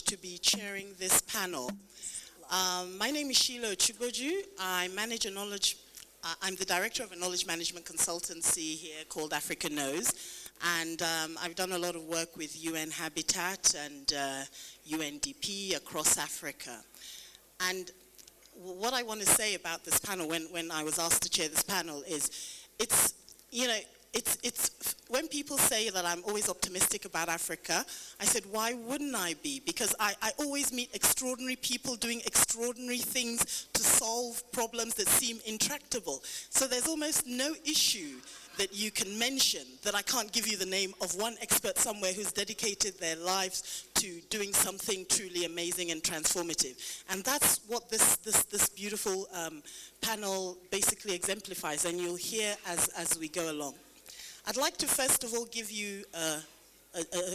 to be chairing this panel. My name is Sheila Chugoju. I'm the director of a knowledge management consultancy here called Africa Knows. And I've done a lot of work with UN Habitat and UNDP across Africa. And what I want to say about this panel, when I was asked to chair this panel, is it's when people say that I'm always optimistic about Africa, I said, why wouldn't I be? Because I always meet extraordinary people doing extraordinary things to solve problems that seem intractable. So there's almost no issue that you can mention that I can't give you the name of one expert somewhere who's dedicated their lives to doing something truly amazing and transformative. And that's what this beautiful panel basically exemplifies, and you'll hear as we go along. I'd like to first of all give you a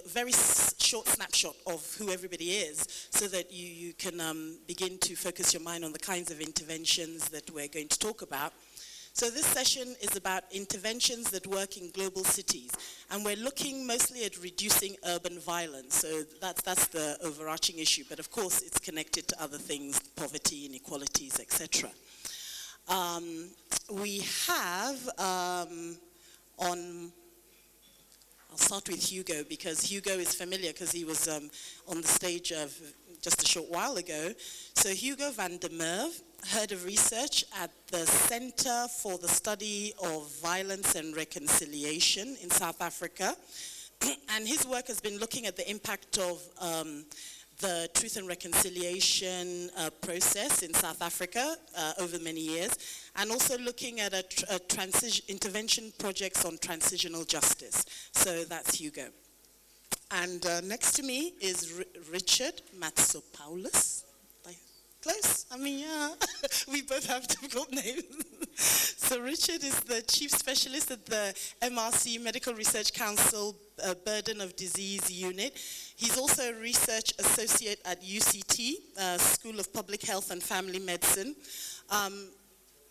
very short snapshot of who everybody is so that you can begin to focus your mind on the kinds of interventions that we're going to talk about. So this session is about interventions that work in global cities, and we're looking mostly at reducing urban violence. So that's the overarching issue, but of course it's connected to other things, poverty, inequalities, etc. We have I'll start with Hugo, because Hugo is familiar because he was on the stage just a short while ago. So Hugo van der Merwe, head of research at the Center for the Study of Violence and Reconciliation in South Africa. And his work has been looking at the impact of the truth and reconciliation process in South Africa over many years, and also looking at intervention projects on transitional justice. So that's Hugo. And next to me is Richard Matsopoulos. Close? I mean, yeah, we both have difficult names. So Richard is the chief specialist at the MRC Medical Research Council Burden of Disease Unit. He's also a research associate at UCT, School of Public Health and Family Medicine,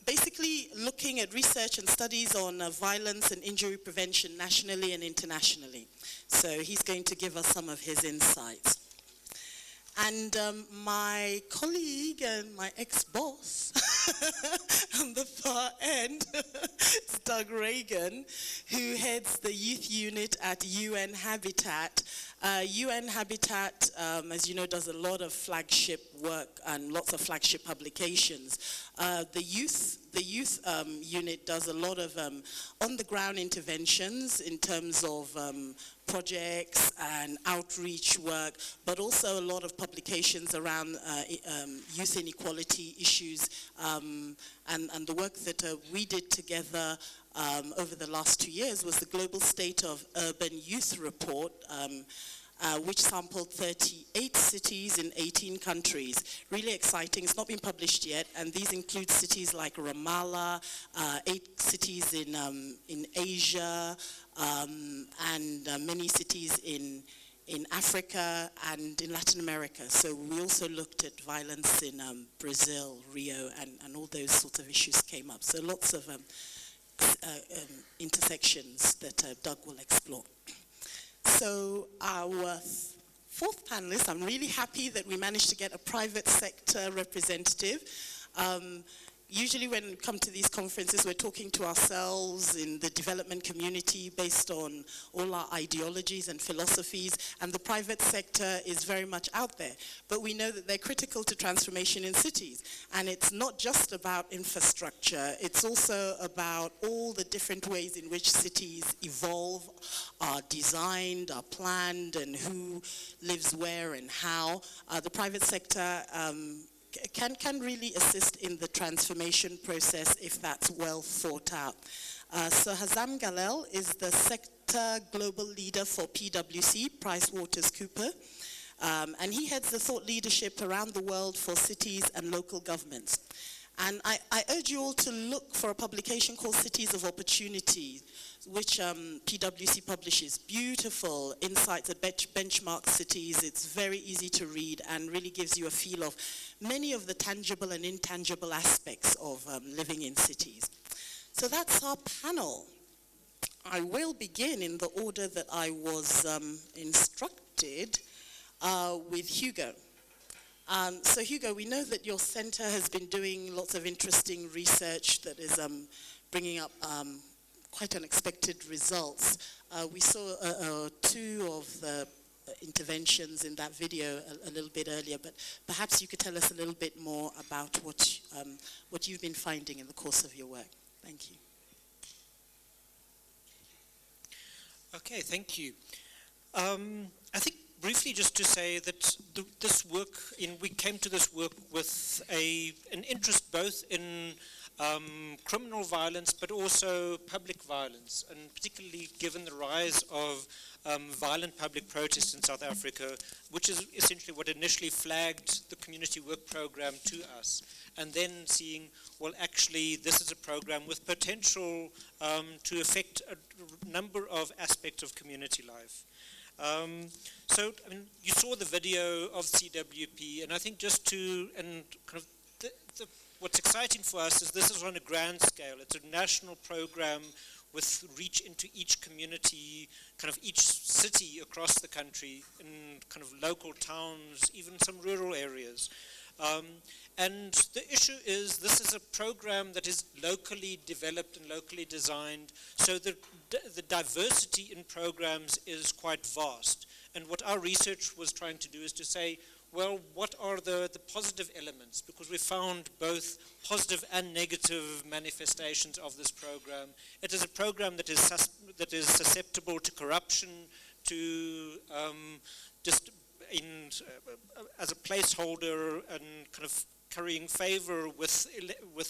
basically looking at research and studies on violence and injury prevention nationally and internationally. So he's going to give us some of his insights. And my colleague and my ex-boss on the far end is Doug Reagan, who heads the youth unit at UN Habitat. UN Habitat, as you know, does a lot of flagship work and lots of flagship publications. The youth unit does a lot of on-the-ground interventions in terms of projects and outreach work, but also a lot of publications around youth inequality issues, and the work that we did together over the last 2 years was the Global State of Urban Youth Report, which sampled 38 cities in 18 countries. Really exciting. It's not been published yet, and these include cities like Ramallah, 8 cities in Asia, and many cities in Africa and in Latin America. So we also looked at violence in Brazil, Rio, and all those sorts of issues came up. So lots of intersections that Doug will explore. So our fourth panelist, I'm really happy that we managed to get a private sector representative. Usually when we come to these conferences, we're talking to ourselves in the development community based on all our ideologies and philosophies, and the private sector is very much out there. But we know that they're critical to transformation in cities. And it's not just about infrastructure, it's also about all the different ways in which cities evolve, are designed, are planned, and who lives where and how. The private sector can really assist in the transformation process if that's well thought out. So Hazam Galel is the sector global leader for PwC, PricewaterhouseCoopers, and he heads the thought leadership around the world for cities and local governments. And I urge you all to look for a publication called Cities of Opportunity, which PwC publishes. Beautiful insights that benchmark cities. It's very easy to read and really gives you a feel of many of the tangible and intangible aspects of living in cities. So that's our panel. I will begin in the order that I was instructed. with Hugo. So Hugo, we know that your center has been doing lots of interesting research that is bringing up quite unexpected results. We saw two of the interventions in that video a little bit earlier, but perhaps you could tell us a little bit more about what you've been finding in the course of your work. Thank you. Okay, thank you. I think briefly just to say that this work, we came to this work with an interest both in criminal violence but also public violence, and particularly given the rise of violent public protests in South Africa, which is essentially what initially flagged the community work program to us, and then seeing, well, actually this is a program with potential to affect a number of aspects of community life. So, I mean, you saw the video of CWP, and I think just to, and kind of what's exciting for us is this is on a grand scale. It's a national program with reach into each community, kind of each city across the country, in kind of local towns, even some rural areas. And the issue is this is a program that is locally developed and locally designed, so the diversity in programs is quite vast. And what our research was trying to do is to say, well, what are the positive elements? Because we found both positive and negative manifestations of this program. It is a program that is susceptible to corruption, to just as a placeholder and kind of currying favor with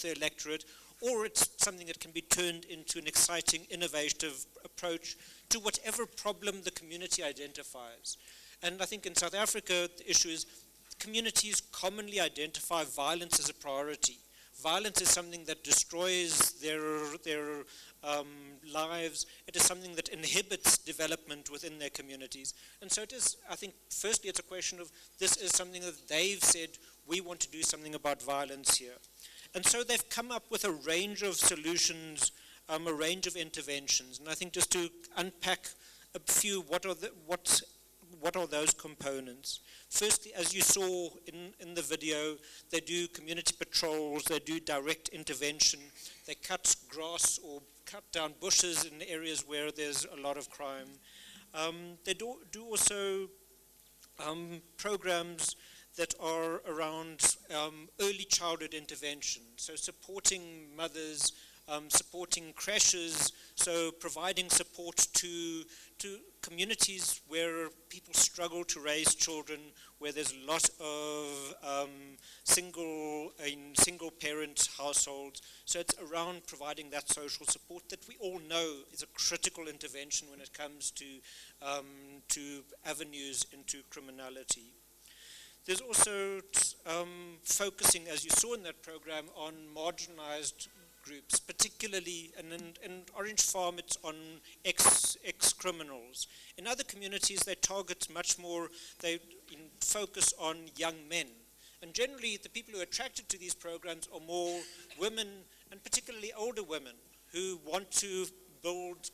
the electorate, or it's something that can be turned into an exciting, innovative approach to whatever problem the community identifies. And I think in South Africa, the issue is communities commonly identify violence as a priority. Violence is something that destroys their lives. It is something that inhibits development within their communities. And so it is, I think, firstly, it's a question of this is something that they've said, we want to do something about violence here. And so they've come up with a range of solutions, a range of interventions. And I think just to unpack a few, what are those components? Firstly, as you saw in the video, they do community patrols, they do direct intervention, they cut grass or cut down bushes in areas where there's a lot of crime. They do also programs that are around early childhood intervention, so supporting mothers, supporting creches, so providing support to communities where people struggle to raise children, where there's a lot of single parent households. So it's around providing that social support that we all know is a critical intervention when it comes to avenues into criminality. There's also focusing, as you saw in that program, on marginalized groups, particularly, and in Orange Farm it's on ex-criminals. In other communities they target much more, they focus on young men. And generally the people who are attracted to these programs are more women, and particularly older women, who want to build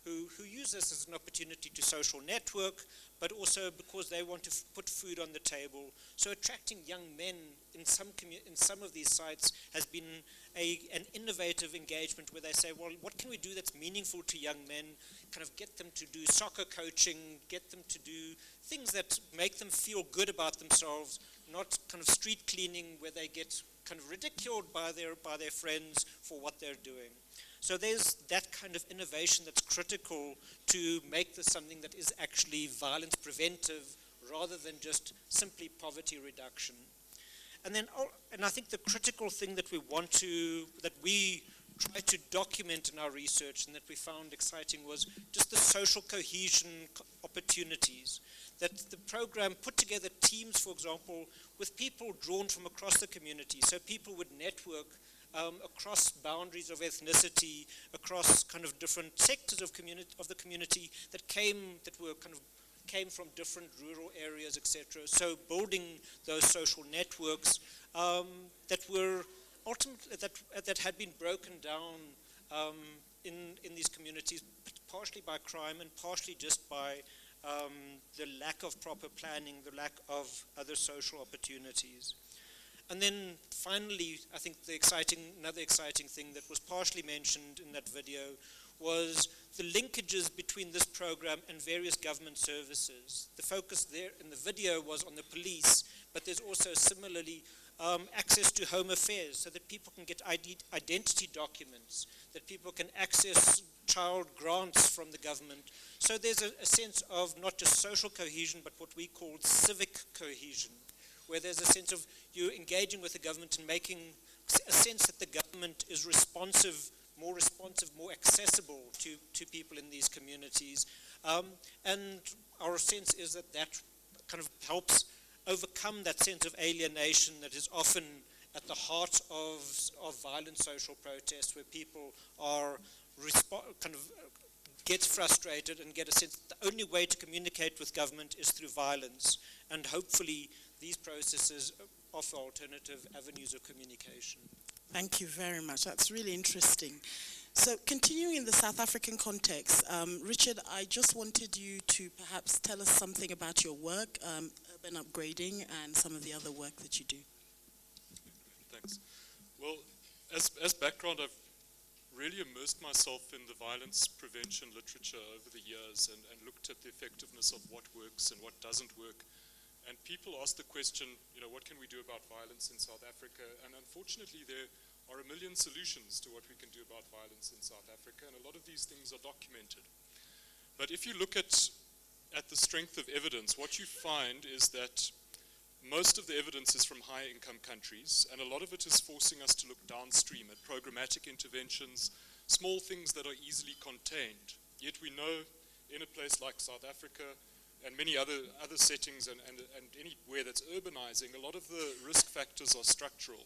who use this as an opportunity to social network, but also because they want to put food on the table. So attracting young men in some of these sites has been an innovative engagement where they say, well, what can we do that's meaningful to young men? Kind of get them to do soccer coaching, get them to do things that make them feel good about themselves, not kind of street cleaning where they get kind of ridiculed by their friends for what they're doing. So there's that kind of innovation that's critical to make this something that is actually violence preventive rather than just simply poverty reduction. And I think the critical thing that we try to document in our research and that we found exciting was just the social cohesion opportunities. That the program put together teams, for example, with people drawn from across the community. So people would network across boundaries of ethnicity, across kind of different sectors of the community that came from different rural areas, etc. So building those social networks that were ultimately that had been broken down in these communities, partially by crime and partially just by the lack of proper planning, the lack of other social opportunities. And then finally, I think another exciting thing that was partially mentioned in that video was the linkages between this program and various government services. The focus there in the video was on the police, but there's also similarly access to home affairs so that people can get identity documents, that people can access child grants from the government. So there's a sense of not just social cohesion, but what we call civic cohesion, where there's a sense of you engaging with the government and making a sense that the government is more accessible to people in these communities. And our sense is that that kind of helps overcome that sense of alienation that is often at the heart of violent social protests, where people are get frustrated and get a sense that the only way to communicate with government is through violence. And hopefully these processes offer alternative avenues of communication. Thank you very much. That's really interesting. So continuing in the South African context, Richard, I just wanted you to perhaps tell us something about your work, urban upgrading, and some of the other work that you do. Thanks. Well, as background, I've really immersed myself in the violence prevention literature over the years and looked at the effectiveness of what works and what doesn't work. And people ask the question, what can we do about violence in South Africa? And unfortunately, there are a million solutions to what we can do about violence in South Africa, and a lot of these things are documented. But if you look at the strength of evidence, what you find is that most of the evidence is from high-income countries, and a lot of it is forcing us to look downstream at programmatic interventions, small things that are easily contained. Yet we know in a place like South Africa and many other settings and anywhere that's urbanizing, a lot of the risk factors are structural,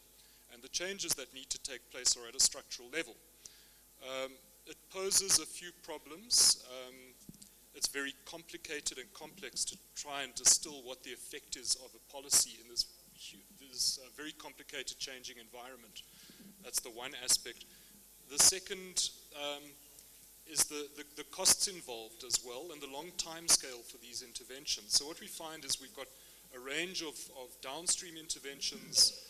and the changes that need to take place are at a structural level. It poses a few problems. It's very complicated and complex to try and distill what the effect is of a policy in this very complicated changing environment. That's the one aspect. The second is the costs involved as well, and the long time scale for these interventions. So what we find is we've got a range of downstream interventions,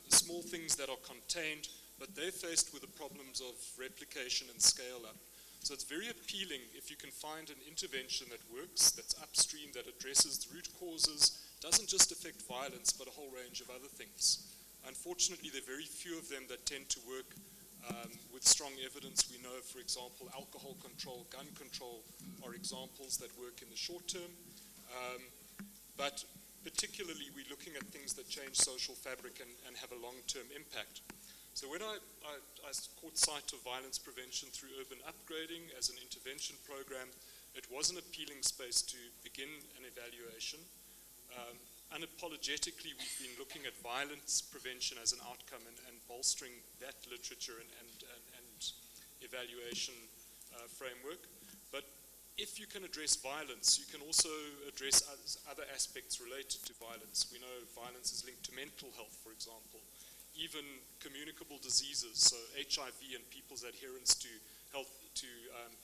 small things that are contained, but they're faced with the problems of replication and scale up. So it's very appealing if you can find an intervention that works, that's upstream, that addresses the root causes, doesn't just affect violence, but a whole range of other things. Unfortunately, there are very few of them that tend to work with strong evidence. We know, for example, alcohol control, gun control are examples that work in the short term. But particularly, we're looking at things that change social fabric and have a long-term impact. So when I caught sight of violence prevention through urban upgrading as an intervention program, it was an appealing space to begin an evaluation. Unapologetically, we've been looking at violence prevention as an outcome and bolstering that literature and evaluation framework. But if you can address violence, you can also address other aspects related to violence. We know violence is linked to mental health, for example. Even communicable diseases, so HIV and people's adherence to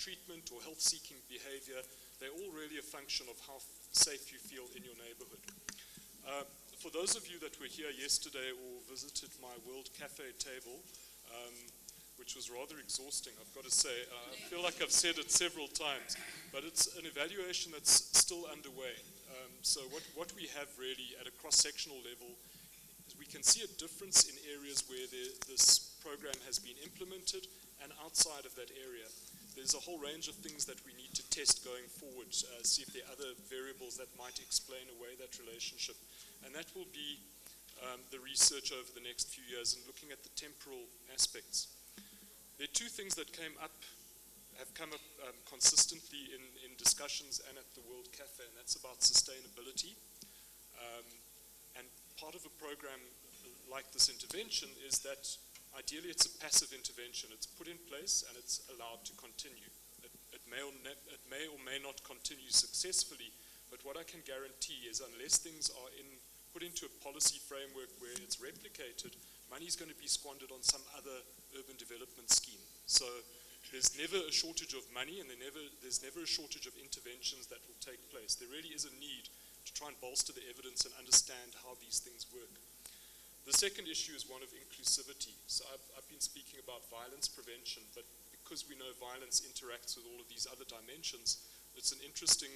treatment or health-seeking behavior, they're all really a function of how safe you feel in your neighborhood. For those of you that were here yesterday or visited my World Cafe table, which was rather exhausting, I've got to say, I feel like I've said it several times, but it's an evaluation that's still underway. So what we have really at a cross-sectional level, we can see a difference in areas where this program has been implemented, and outside of that area, there's a whole range of things that we need to test going forward, see if there are other variables that might explain away that relationship. And that will be the research over the next few years and looking at the temporal aspects. There are two things that have come up consistently in discussions and at the World Cafe, and that's about sustainability. And part of a program like this intervention is that ideally it's a passive intervention. It's put in place and it's allowed to continue. It may or may not continue successfully, but what I can guarantee is unless things are put into a policy framework where it's replicated, money is going to be squandered on some other urban development scheme. So there's never a shortage of money, and there's never a shortage of interventions that will take place. There really is a need to try and bolster the evidence and understand how these things work. The second issue is one of inclusivity. So I've been speaking about violence prevention, but because we know violence interacts with all of these other dimensions, it's an interesting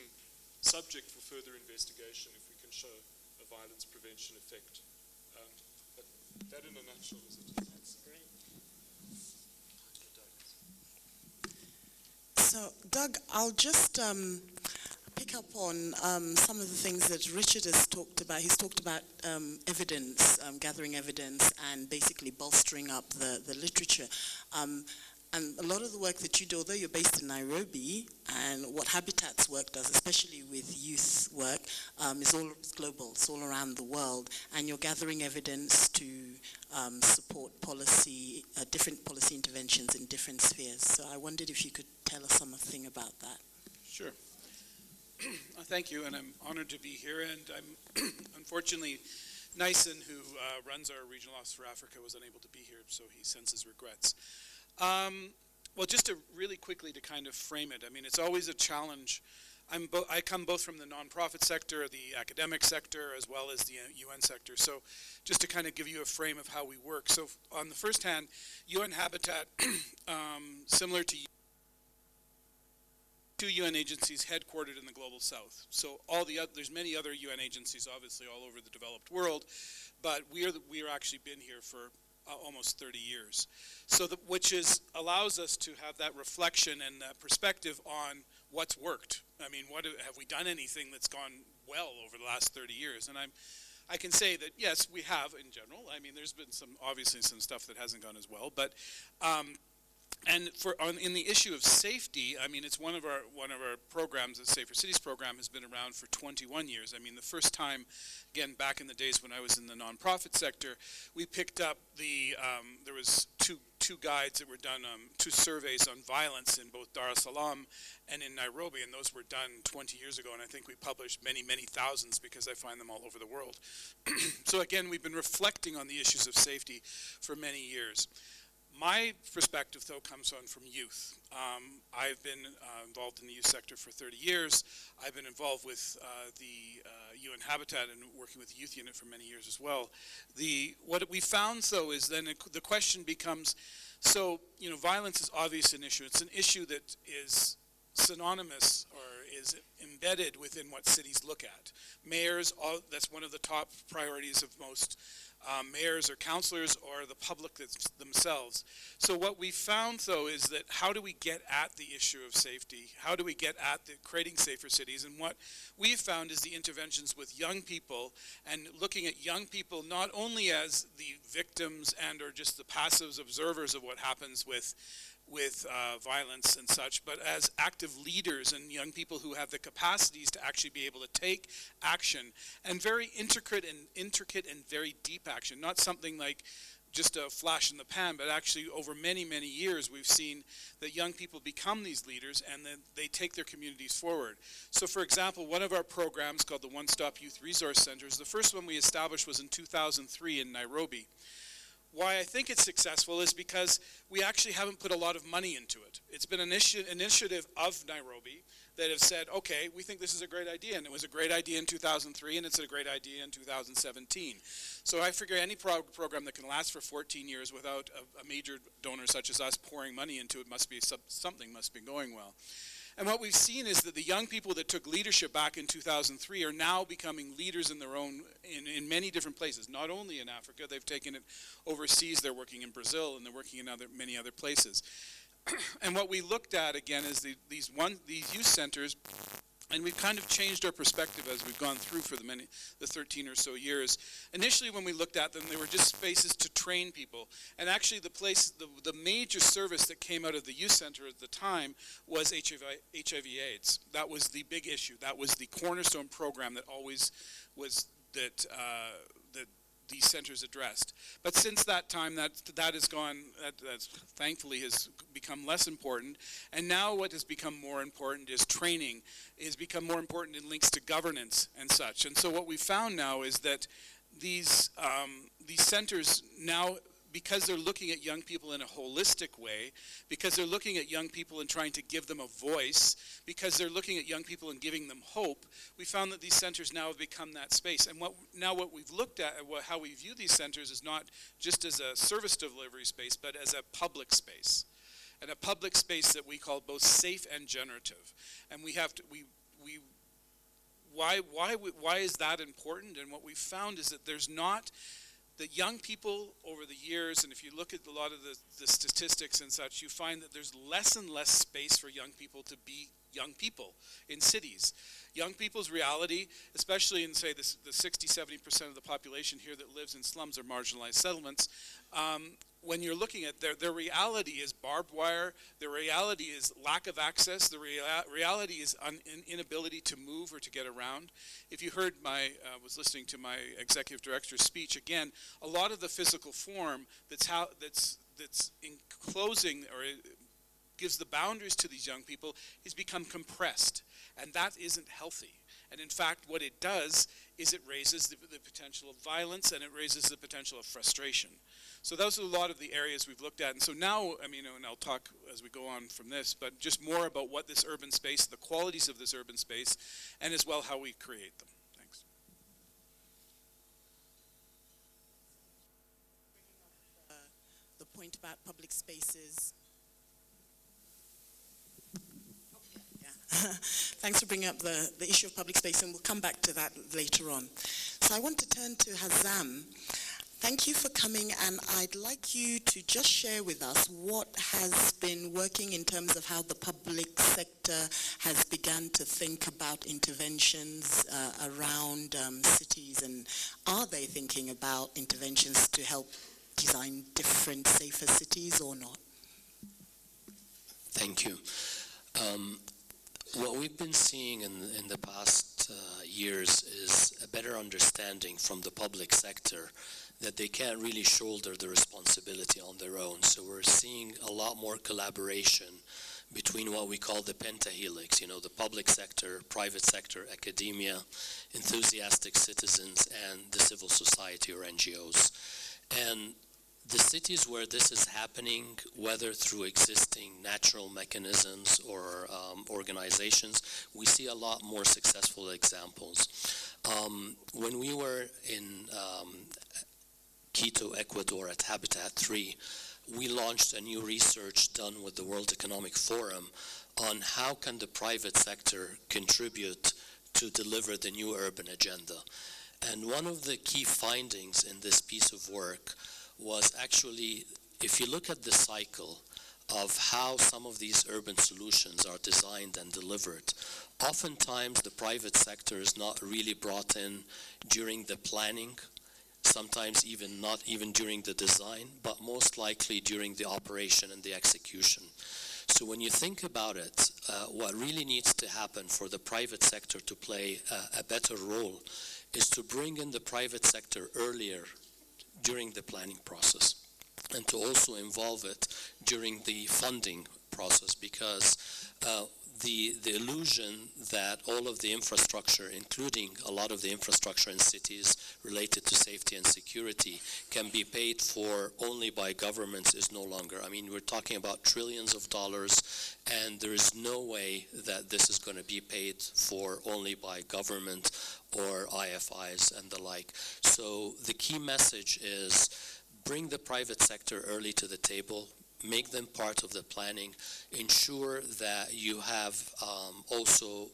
subject for further investigation if we can show a violence prevention effect. But that in a nutshell is it. That's great. So, Doug, I'll just pick up on some of the things that Richard has talked about. He's talked about evidence, gathering evidence, and basically bolstering up the literature. And a lot of the work that you do, although you're based in Nairobi, and what Habitat's work does, especially with youth work, is all global, it's all around the world, and you're gathering evidence to support policy, different policy interventions in different spheres. So I wondered if you could tell us something about that. Sure. Thank you, and I'm honored to be here, and I'm unfortunately, Nyson, who runs our regional office for Africa, was unable to be here, so he sends his regrets. Well, just to really quickly to kind of frame it, I mean, it's always a challenge. I come both from the nonprofit sector, the academic sector, as well as the UN sector. So just to kind of give you a frame of how we work. So on the first hand, UN Habitat, similar to two UN agencies headquartered in the global south. So there's many other UN agencies, obviously, all over the developed world, but we are actually been here for almost 30 years. So which allows us to have that reflection and that perspective on what's worked. I mean, have we done anything that's gone well over the last 30 years? And I can say that yes, we have in general. I mean, there's been obviously some stuff that hasn't gone as well, but and in the issue of safety, I mean, it's one of our programs, the Safer Cities program, has been around for 21 years. I mean, the first time, again, back in the days when I was in the nonprofit sector, we picked up there was two guides that were done, two surveys on violence in both Dar es Salaam and in Nairobi, and those were done 20 years ago, and I think we published many, many thousands because I find them all over the world. So again, we've been reflecting on the issues of safety for many years. My perspective, though, comes on from youth. I've been involved in the youth sector for 30 years. I've been involved with the UN Habitat and working with the youth unit for many years as well. What we found, though, is then the question becomes, so, violence is obviously an issue. It's an issue that is synonymous or is embedded within what cities look at. Mayors, that's one of the top priorities of most mayors or councillors or the public themselves. So what we found, though, is that how do we get at the issue of safety? How do we get at creating safer cities? And what we've found is the interventions with young people and looking at young people not only as the victims and or just the passive observers of what happens with violence and such, but as active leaders and young people who have the capacities to actually be able to take action, and very intricate and very deep action, not something like just a flash in the pan, but actually over many, many years we've seen that young people become these leaders and then they take their communities forward. So for example, one of our programs called the One Stop Youth Resource Centers, the first one we established was in 2003 in Nairobi. Why I think it's successful is because we actually haven't put a lot of money into it. It's been an initiative of Nairobi that have said, okay, we think this is a great idea, and it was a great idea in 2003, and it's a great idea in 2017. So I figure any program that can last for 14 years without a major donor such as us pouring money into it must be something must be going well. And what we've seen is that the young people that took leadership back in 2003 are now becoming leaders in their own, in many different places, not only in Africa, they've taken it overseas, they're working in Brazil, and they're working in many other places. And what we looked at, again, is these youth centers, and we've kind of changed our perspective as we've gone through for the 13 or so years. Initially, when we looked at them, they were just spaces to train people. And actually, the major service that came out of the youth center at the time was HIV/AIDS. That was the big issue. That was the cornerstone program that always was that these centers addressed. But since that time, that has gone, that thankfully has become less important. And now what has become more important is training, has become more important in links to governance and such. And so what we found now is that these centers now, because they're looking at young people in a holistic way, because they're looking at young people and trying to give them a voice, because they're looking at young people and giving them hope, we found that these centers now have become that space. And what we've looked at, how we view these centers is not just as a service delivery space, but as a public space. And a public space that we call both safe and generative. And we have to, why is that important? And what we've found is that there's not, that young people over the years, and if you look at a lot of the statistics and such, you find that there's less and less space for young people to be young people in cities. Young people's reality, especially in, say, the 60-70% of the population here that lives in slums or marginalized settlements, when you're looking at their reality is barbed wire, their reality is lack of access, the reality is inability to move or to get around. If you heard was listening to my executive director's speech, again, a lot of the physical form that's enclosing or gives the boundaries to these young people has become compressed, and that isn't healthy. And in fact, what it does is it raises the potential of violence, and it raises the potential of frustration. So those are a lot of the areas we've looked at. And so now, I mean, and I'll talk as we go on from this, but just more about what this urban space, the qualities of this urban space, and as well how we create them. Thanks. The point about public spaces. Thanks for bringing up the issue of public space, and we'll come back to that later on. So I want to turn to Hazam. Thank you for coming, and I'd like you to just share with us what has been working in terms of how the public sector has begun to think about interventions around cities, and are they thinking about interventions to help design different, safer cities or not? Thank you. What we've been seeing in the past years is a better understanding from the public sector that they can't really shoulder the responsibility on their own. So we're seeing a lot more collaboration between what we call the pentahelix, you know, the public sector, private sector, academia, enthusiastic citizens, and the civil society or NGOs. And the cities where this is happening, whether through existing natural mechanisms or organizations, we see a lot more successful examples. When we were in Quito, Ecuador at Habitat 3, we launched a new research done with the World Economic Forum on how can the private sector contribute to deliver the new urban agenda. And one of the key findings in this piece of work was actually, if you look at the cycle of how some of these urban solutions are designed and delivered, oftentimes the private sector is not really brought in during the planning, sometimes not even during the design, but most likely during the operation and the execution. So when you think about it, what really needs to happen for the private sector to play a better role is to bring in the private sector earlier during the planning process, and to also involve it during the funding process, because the illusion that all of the infrastructure, including a lot of the infrastructure in cities related to safety and security, can be paid for only by governments is no longer. I mean, we're talking about trillions of dollars, and there is no way that this is going to be paid for only by government or IFIs and the like. So the key message is bring the private sector early to the table, make them part of the planning, ensure that you have also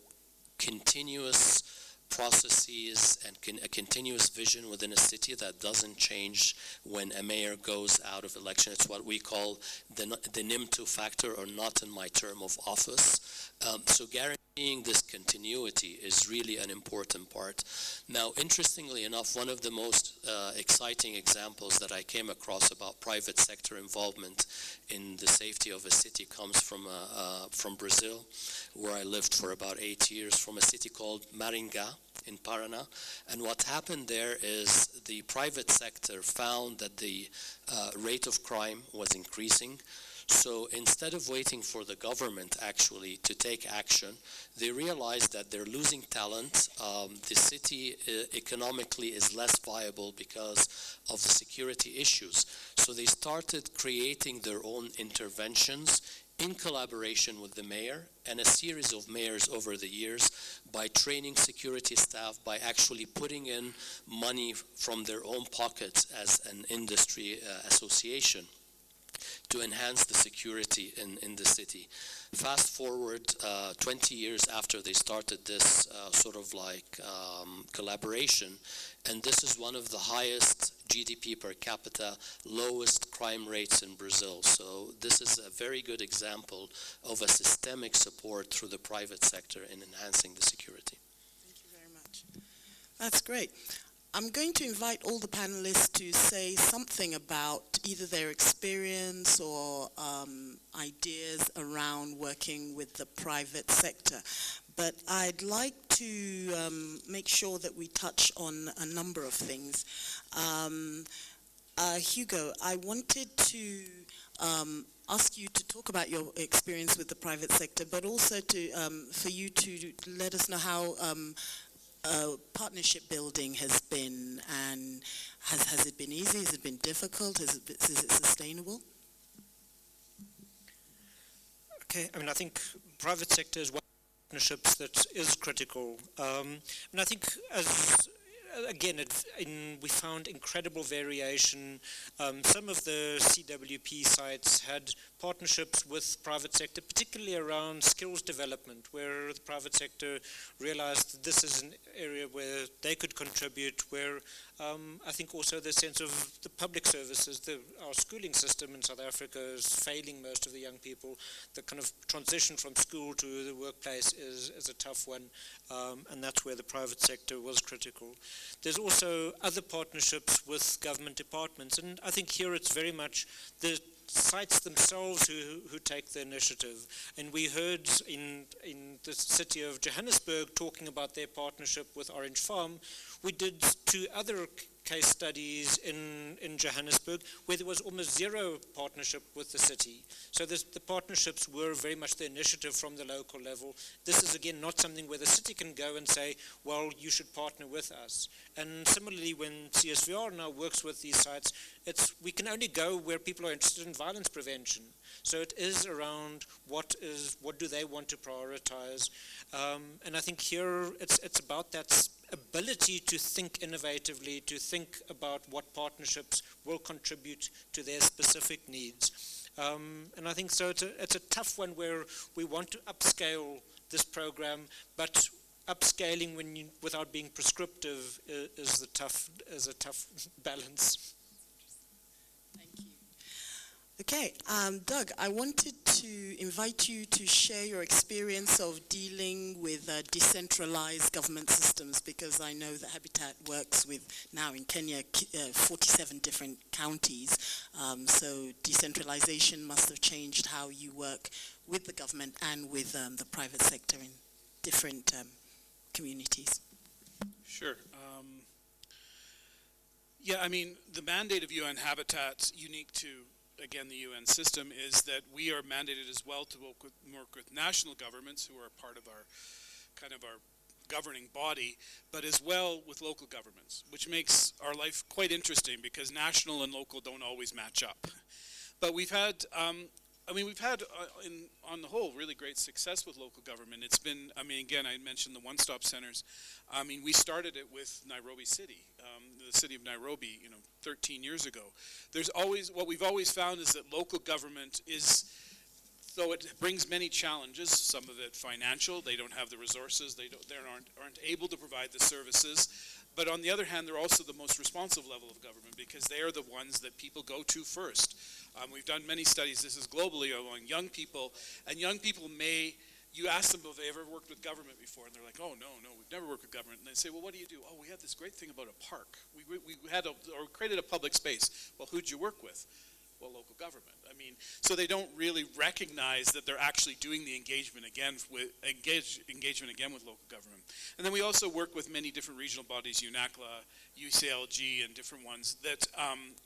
continuous processes and a continuous vision within a city that doesn't change when a mayor goes out of election. It's what we call the NIM2 factor, or not in my term of office. So guaranteeing this continuity is really an important part. Now, interestingly enough, one of the most exciting examples that I came across about private sector involvement in the safety of a city comes from Brazil, where I lived for about 8 years, from a city called Maringá in Paraná. And what happened there is the private sector found that the rate of crime was increasing, So instead of waiting for the government actually to take action, they realized that they're losing talent. The city economically is less viable because of the security issues. So they started creating their own interventions in collaboration with the mayor and a series of mayors over the years, by training security staff, by actually putting in money from their own pockets as an industry association to enhance the security in the city. Fast forward 20 years after they started this sort of like collaboration, and this is one of the highest GDP per capita, lowest crime rates in Brazil. So this is a very good example of a systemic support through the private sector in enhancing the security. Thank you very much. That's great. I'm going to invite all the panelists to say something about either their experience or ideas around working with the private sector. But I'd like to make sure that we touch on a number of things. Hugo, I wanted to ask you to talk about your experience with the private sector, but also to, for you to let us know how partnership building has been, and has it been easy? Has it been difficult? Is it sustainable? Okay, I mean, I think private sector is one of the partnerships that is critical. And I think again, we found incredible variation. Some of the CWP sites had partnerships with private sector, particularly around skills development, where the private sector realized that this is an area where they could contribute, where I think also the sense of the public services, our schooling system in South Africa is failing most of the young people. The kind of transition from school to the workplace is a tough one, and that's where the private sector was critical. There's also other partnerships with government departments, and I think here it's very much the sites themselves who take the initiative. And we heard in the city of Johannesburg talking about their partnership with Orange Farm. We did 2 other case studies in Johannesburg where there was almost zero partnership with the city. So the partnerships were very much the initiative from the local level. This is again not something where the city can go and say, well, you should partner with us. And similarly, when CSVR now works with these sites, we can only go where people are interested in violence prevention. So it is around what do they want to prioritize. And I think here it's about that ability to think innovatively, to think about what partnerships will contribute to their specific needs. And I think so it's a tough one where we want to upscale this program, but upscaling without being prescriptive is a tough balance. Thank you. Okay, Doug, I wanted to invite you to share your experience of dealing with decentralized government systems, because I know that Habitat works with, now in Kenya, 47 different counties. So decentralization must have changed how you work with the government and with the private sector in different communities. Sure. Yeah, I mean, the mandate of UN Habitat, unique to, again, the UN system, is that we are mandated as well to work with national governments who are part of our governing body, but as well with local governments, which makes our life quite interesting because national and local don't always match up. But we've had, on the whole, really great success with local government. It's been, again, I mentioned the one-stop centers. We started it with Nairobi City, the city of Nairobi, 13 years ago. What we've always found is that local government is, though it brings many challenges, some of it financial, they don't have the resources, they aren't able to provide the services, but on the other hand, they're also the most responsive level of government because they are the ones that people go to first. We've done many studies, this is globally, among young people, and young people you ask them if they ever worked with government before, and they're like, oh, no, we've never worked with government. And they say, well, what do you do? Oh, we had this great thing about a park. We created a public space. Well, who'd you work with? Well, local government. I mean, so they don't really recognize that they're actually doing the engagement again with local government. And then we also work with many different regional bodies, UNACLA, UCLG, and different ones that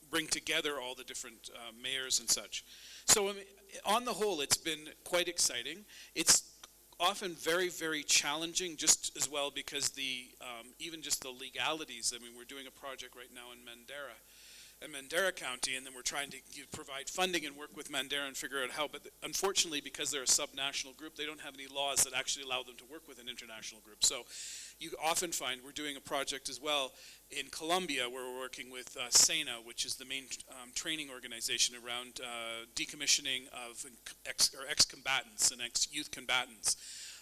bring together all the different mayors and such. So I mean, on the whole, it's been quite exciting. It's often very, very challenging, just as well because even just the legalities. I mean, we're doing a project right now in Mandera County, and then we're trying to provide funding and work with Mandera and figure out how. But unfortunately, because they're a subnational group, they don't have any laws that actually allow them to work with an international group. So you often find we're doing a project as well in Colombia where we're working with SAICx, which is the main training organization around decommissioning of ex-combatants and ex-youth combatants.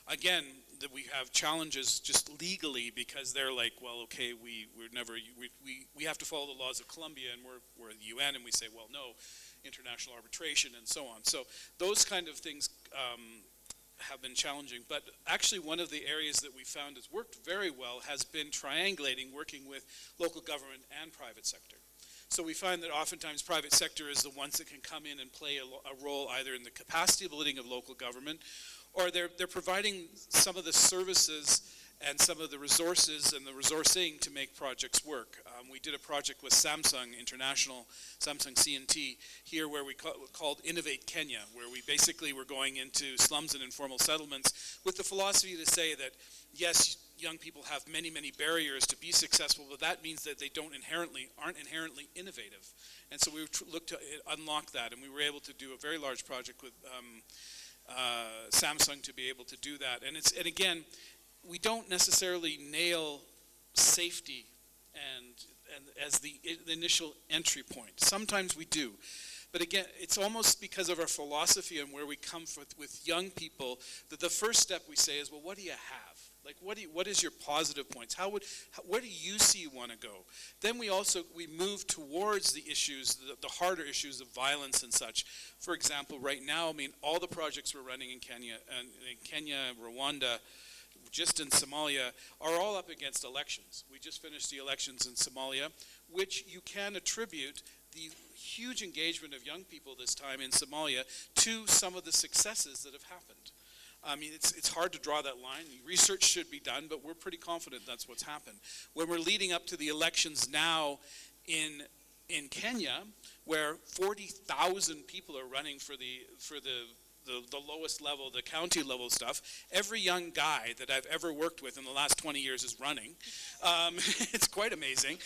Again, that we have challenges just legally because they're like, well, okay, we have to follow the laws of Colombia, and we're the UN, and we say, well, no, international arbitration and so on. So those kind of things have been challenging. But actually, one of the areas that we found has worked very well has been triangulating, working with local government and private sector. So we find that oftentimes private sector is the ones that can come in and play a role either in the capacity building of local government, or they're providing some of the services and some of the resources and the resourcing to make projects work. We did a project with Samsung International, Samsung C&T, here where we called Innovate Kenya, where we basically were going into slums and informal settlements with the philosophy to say that, yes, young people have many, many barriers to be successful, but that means that they aren't inherently innovative. And so we looked to unlock that, and we were able to do a very large project with Samsung to be able to do that. And again, we don't necessarily nail safety and as the initial entry point. Sometimes we do. But again, it's almost because of our philosophy and where we come with young people that the first step we say is, well, what do you have? Like, what is your positive points? Where do you see you want to go? Then we move towards the issues, the harder issues of violence and such. For example, right now, I mean, all the projects we're running in Kenya, Rwanda, just in Somalia, are all up against elections. We just finished the elections in Somalia, which you can attribute the huge engagement of young people this time in Somalia to some of the successes that have happened. I mean, it's hard to draw that line. Research should be done, but we're pretty confident that's what's happened. When we're leading up to the elections now in Kenya, where 40,000 people are running for the lowest level, the county level stuff, every young guy that I've ever worked with in the last 20 years is running. It's quite amazing.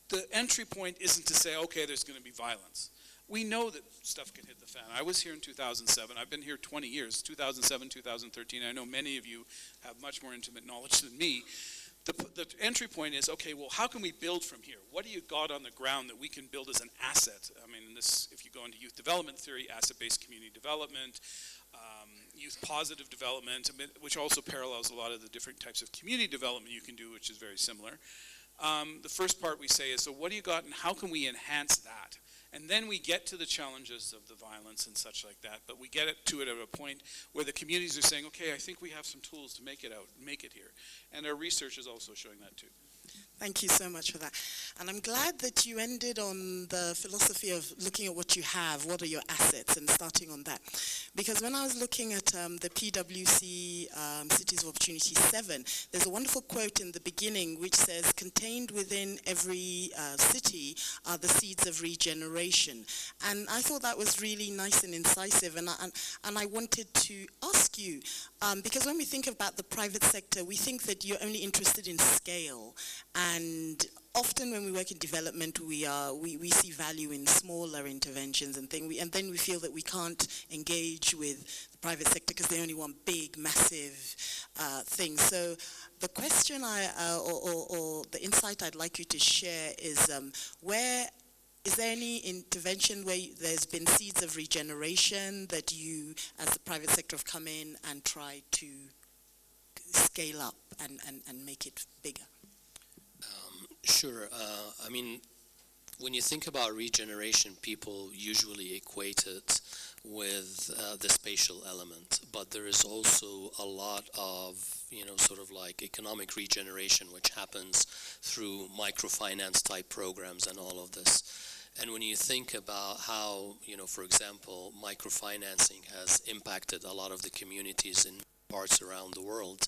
The entry point isn't to say, okay, there's going to be violence. We know that stuff can hit the fan. I was here in 2007. I've been here 20 years, 2007, 2013. I know many of you have much more intimate knowledge than me. The entry point is, okay, well, how can we build from here? What do you got on the ground that we can build as an asset? I mean, if you go into youth development theory, asset-based community development, youth positive development, which also parallels a lot of the different types of community development you can do, which is very similar. The first part we say is, so what do you got and how can we enhance that? And then we get to the challenges of the violence and such like that, but we get to it at a point where the communities are saying, okay, I think we have some tools to make it here. And our research is also showing that too. Thank you so much for that. And I'm glad that you ended on the philosophy of looking at what you have, what are your assets, and starting on that. Because when I was looking at the PwC Cities of Opportunity 7, there's a wonderful quote in the beginning which says, contained within every city are the seeds of regeneration. And I thought that was really nice and incisive, and I wanted to ask you, because when we think about the private sector, we think that you're only interested in scale. And often when we work in development, we see value in smaller interventions and things, and then we feel that we can't engage with the private sector because they only want big, massive things. So the question or the insight I'd like you to share is is there any intervention where there's been seeds of regeneration that you, as the private sector, have come in and tried to scale up and make it bigger? Sure. I mean, when you think about regeneration, people usually equate it with the spatial element, but there is also a lot of, sort of like economic regeneration which happens through microfinance type programs and all of this. And when you think about how, for example, microfinancing has impacted a lot of the communities in parts around the world,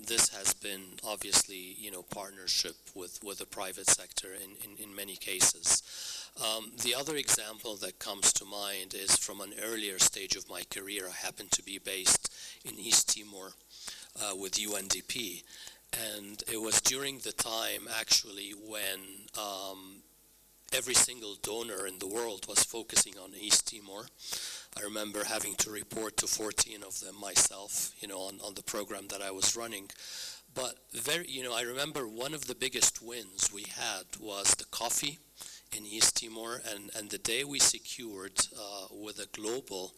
this has been obviously, partnership with the private sector in many cases. The other example that comes to mind is from an earlier stage of my career. I happened to be based in East Timor with UNDP, and it was during the time actually when every single donor in the world was focusing on East Timor. I remember having to report to 14 of them myself, on the program that I was running. But I remember one of the biggest wins we had was the coffee in East Timor, and the day we secured with a global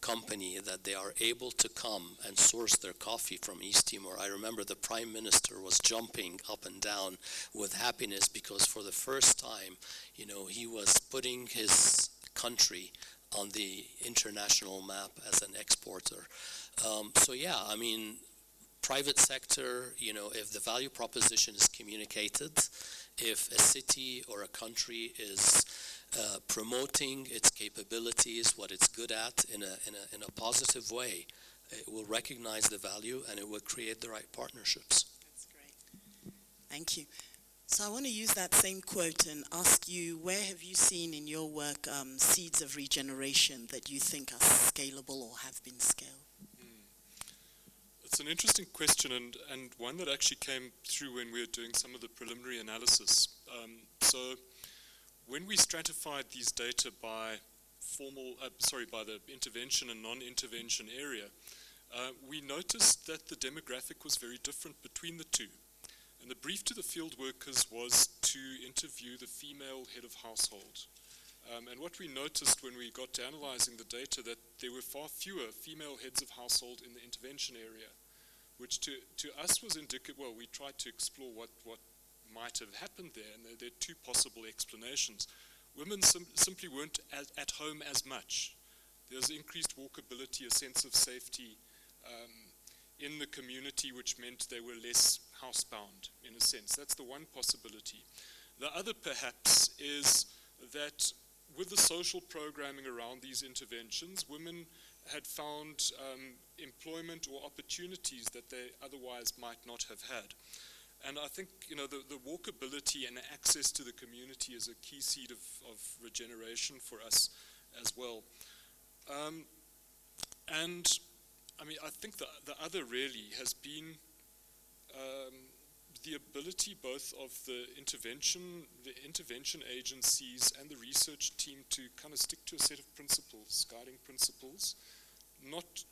company that they are able to come and source their coffee from East Timor. I remember the Prime Minister was jumping up and down with happiness because for the first time, he was putting his country on the international map as an exporter. So yeah, I mean, private sector, if the value proposition is communicated, if a city or a country is promoting its capabilities, what it's good at in a positive way, it will recognize the value and it will create the right partnerships. That's great. Thank you. So I want to use that same quote and ask you, where have you seen in your work seeds of regeneration that you think are scalable or have been scaled? It's an interesting question and one that actually came through when we were doing some of the preliminary analysis. So when we stratified these data by by the intervention and non-intervention area, we noticed that the demographic was very different between the two. And the brief to the field workers was to interview the female head of household. And what we noticed when we got to analyzing the data, that there were far fewer female heads of household in the intervention area, which to us was indicative. Well, we tried to explore what might have happened there, and there are two possible explanations. Women simply weren't at home as much. There's increased walkability, a sense of safety in the community, which meant they were less housebound, in a sense. That's the one possibility. The other, perhaps, is that with the social programming around these interventions, women had found employment or opportunities that they otherwise might not have had. And I think, the walkability and access to the community is a key seed of regeneration for us as well. And I mean, I think the other really has been the ability both of the intervention agencies and the research team to kind of stick to a set of principles, guiding principles,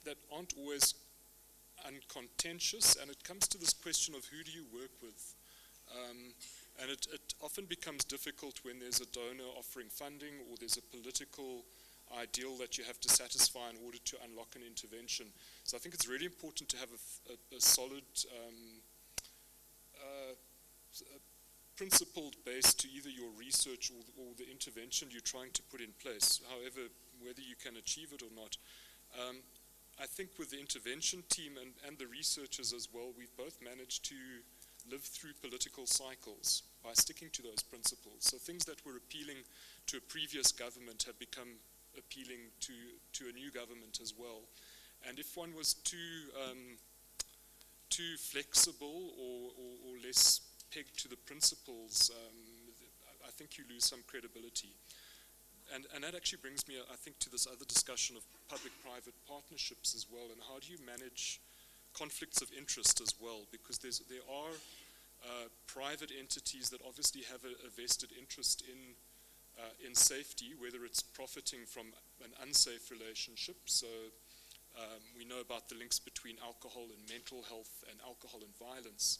that aren't always uncontentious, and it comes to this question of who do you work with. And it often becomes difficult when there's a donor offering funding or there's a political ideal that you have to satisfy in order to unlock an intervention. So I think it's really important to have a solid principled base to either your research or the intervention you're trying to put in place, however, whether you can achieve it or not. I think with the intervention team and the researchers as well, we've both managed to live through political cycles by sticking to those principles. So things that were appealing to a previous government have become appealing to a new government as well. And if one was too flexible or less pegged to the principles, I think you lose some credibility. And that actually brings me, I think, to this other discussion of public-private partnerships as well, and how do you manage conflicts of interest as well, because there are private entities that obviously have a vested interest in safety, whether it's profiting from an unsafe relationship. So we know about the links between alcohol and mental health and alcohol and violence.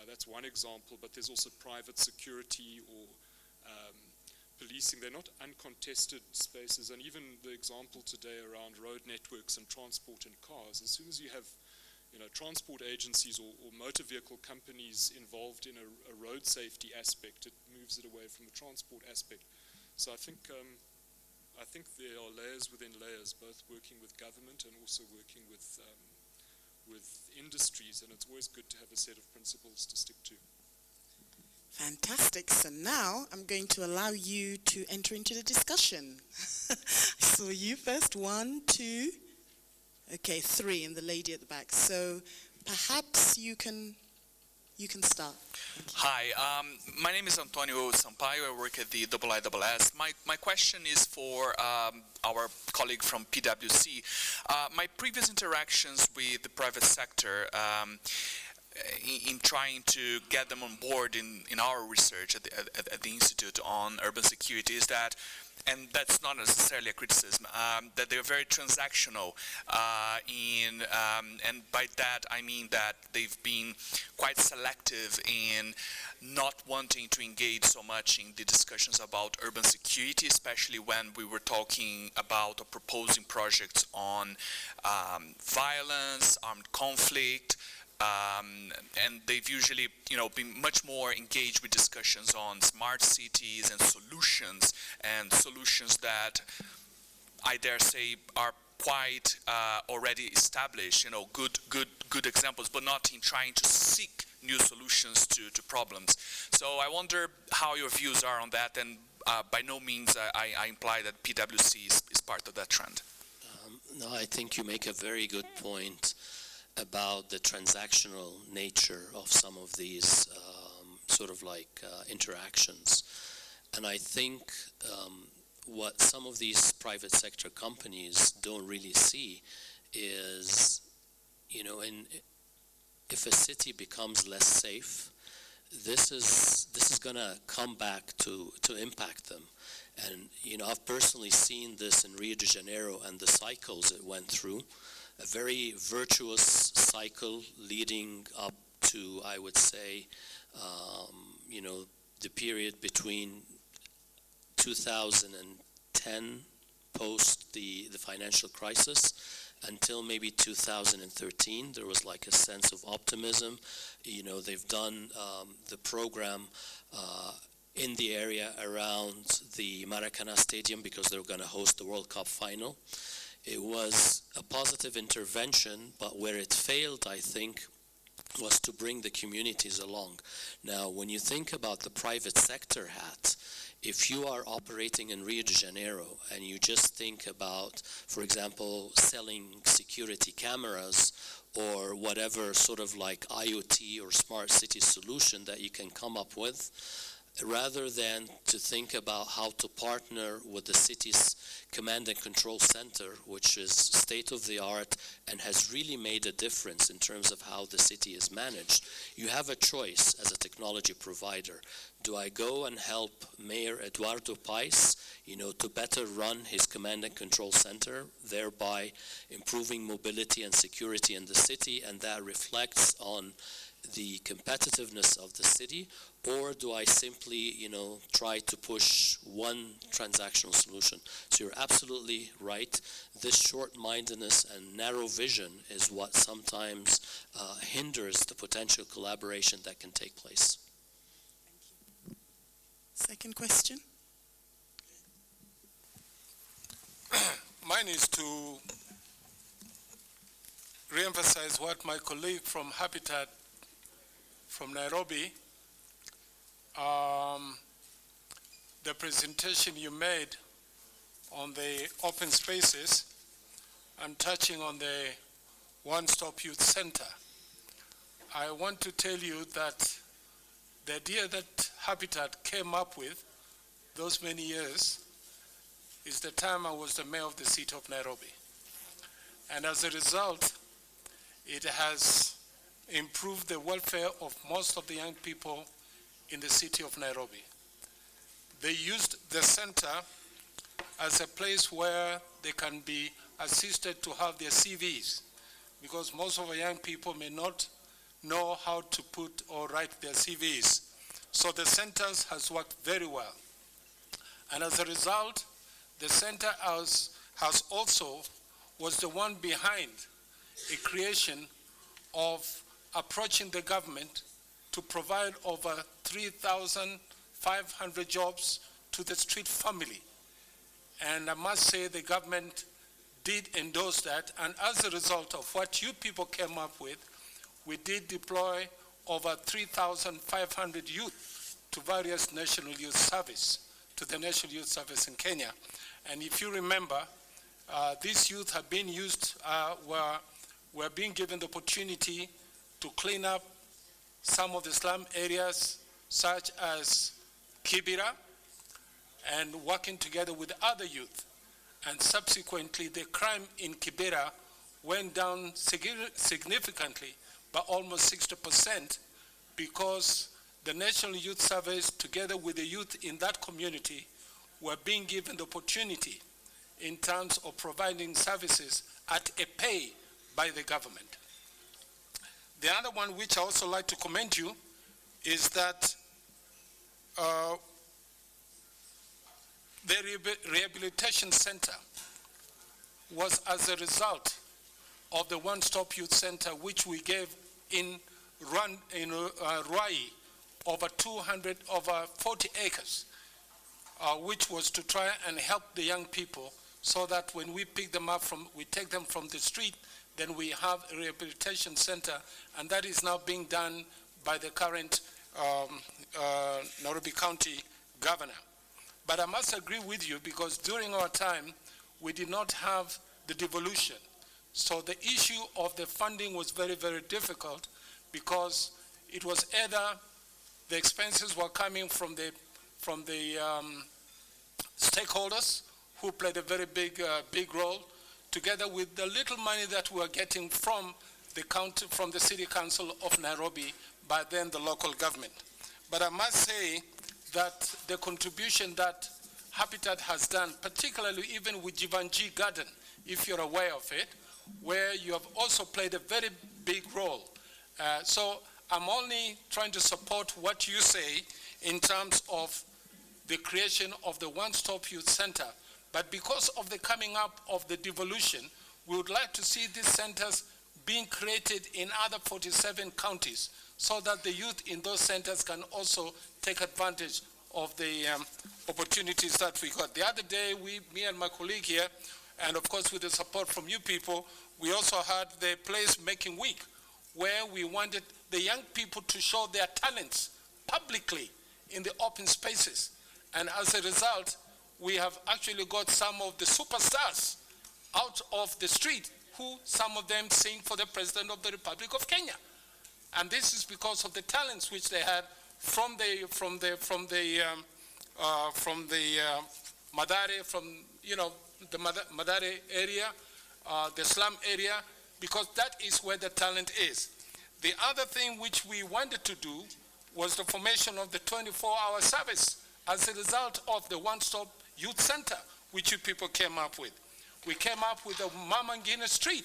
That's one example, but there's also private security or policing. They're not uncontested spaces, and even the example today around road networks and transport and cars, as soon as you have transport agencies or motor vehicle companies involved in a road safety aspect, it moves it away from the transport aspect. So I think I think there are layers within layers, both working with government and also working with industries, and it's always good to have a set of principles to stick to. Fantastic. So now I'm going to allow you to enter into the discussion. So you first, 1, 2, okay, 3, and the lady at the back. So perhaps you can start. Hi, my name is Antonio Sampaio. I work at the IISS. My question is for our colleague from PwC. My previous interactions with the private sector in trying to get them on board in our research at the Institute on urban security is that, and that's not necessarily a criticism, that they're very transactional and by that I mean that they've been quite selective in not wanting to engage so much in the discussions about urban security, especially when we were talking about or proposing projects on violence, armed conflict, and they've usually, been much more engaged with discussions on smart cities and solutions that I dare say are quite already established, good examples, but not in trying to seek new solutions to problems. So I wonder how your views are on that, and by no means I imply that PwC is part of that trend. No, I think you make a very good point about the transactional nature of some of these interactions. And I think what some of these private sector companies don't really see is, if a city becomes less safe, this is going to come back to impact them. And, I've personally seen this in Rio de Janeiro and the cycles it went through. A very virtuous cycle leading up to, I would say, the period between 2010, post the financial crisis, until maybe 2013. There was like a sense of optimism. They've done the program in the area around the Maracana Stadium because they were going to host the World Cup final. It was a positive intervention, but where it failed, I think, was to bring the communities along. Now, when you think about the private sector hat, if you are operating in Rio de Janeiro and you just think about, for example, selling security cameras or whatever sort of like IoT or smart city solution that you can come up with, rather than to think about how to partner with the city's command and control center, which is state-of-the-art and has really made a difference in terms of how the city is managed, you have a choice as a technology provider. Do I go and help Mayor Eduardo Paes, to better run his command and control center, thereby improving mobility and security in the city, and that reflects on the competitiveness of the city? Or do I simply, try to push one transactional solution? So you're absolutely right. This short-mindedness and narrow vision is what sometimes hinders the potential collaboration that can take place. Thank you. Second question. Mine is to re-emphasize what my colleague from Habitat from Nairobi, the presentation you made on the open spaces and touching on the one-stop youth center. I want to tell you that the idea that Habitat came up with those many years is the time I was the mayor of the city of Nairobi. And as a result, it has improved the welfare of most of the young people in the city of Nairobi. They used the center as a place where they can be assisted to have their CVs, because most of our young people may not know how to put or write their CVs. So the centers has worked very well. And as a result, the center has also was the one behind a creation of approaching the government to provide over 3,500 jobs to the street family. And I must say the government did endorse that, and as a result of what you people came up with, we did deploy over 3,500 youth to various National Youth Service, to the National Youth Service in Kenya. And if you remember, these youth have been used, were being given the opportunity to clean up some of the slum areas, such as Kibera, and working together with other youth. And subsequently, the crime in Kibera went down significantly by almost 60%, because the National Youth Service, together with the youth in that community, were being given the opportunity in terms of providing services at a pay by the government. The other one which I also like to commend you is that the rehabilitation center was as a result of the one-stop youth center which we gave in Ruai, over 40 acres, which was to try and help the young people so that when we pick them up we take them from the street, then we have a rehabilitation center, and that is now being done by the current Nairobi County governor. But I must agree with you, because during our time, we did not have the devolution. So the issue of the funding was very, very difficult, because it was either the expenses were coming from the stakeholders, who played a very big role, together with the little money that we were getting from the county, from the City Council of Nairobi, by then the local government. But I must say that the contribution that Habitat has done, particularly even with Jivanji Garden, if you're aware of it, where you have also played a very big role. So I'm only trying to support what you say in terms of the creation of the one-stop youth center. But because of the coming up of the devolution, we would like to see these centers being created in other 47 counties, so that the youth in those centers can also take advantage of the opportunities that we got. The other day, me and my colleague here, and of course with the support from you people, we also had the Place Making Week, where we wanted the young people to show their talents publicly in the open spaces. And as a result, we have actually got some of the superstars out of the street, who some of them sing for the President of the Republic of Kenya. And this is because of the talents which they had from the Madare, the Madare area, the slum area, because that is where the talent is. The other thing which we wanted to do was the formation of the 24-hour service as a result of the one-stop youth center, which you people came up with. We came up with a Mama Ngina Street,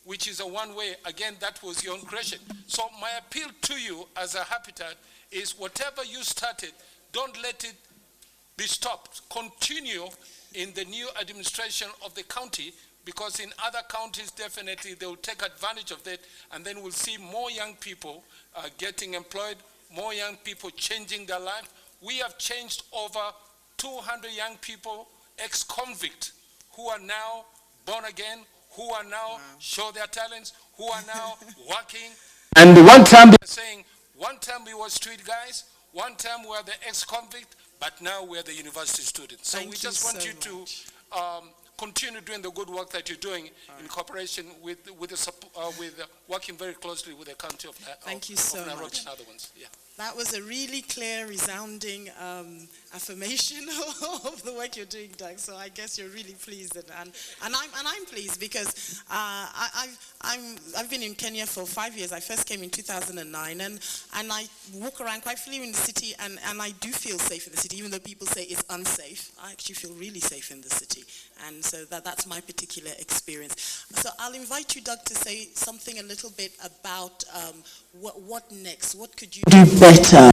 which is a one-way. Again, that was your own creation. So my appeal to you as a Habitat is, whatever you started, don't let it be stopped. Continue in the new administration of the county, because in other counties, definitely they will take advantage of that, and then we'll see more young people getting employed, more young people changing their life. We have changed over 200 young people, ex-convict, who are now born again, who are now show their talents, who are now working. And one time saying, one time we were street guys, one time we were the ex-convict, but now we're the university students. So we just want you to continue doing the good work that you're doing in cooperation with working very closely with the county of Nairobi. Thank you so much. And other ones. Yeah. That was a really clear, resounding affirmation of the work you're doing, Doug. So I guess you're really pleased, and I'm pleased, because I've been in Kenya for 5 years. I first came in 2009, and I walk around quite freely in the city, and I do feel safe in the city, even though people say it's unsafe. I actually feel really safe in the city, and so that's my particular experience. So I'll invite you, Doug, to say something a little bit about what next. What could you do better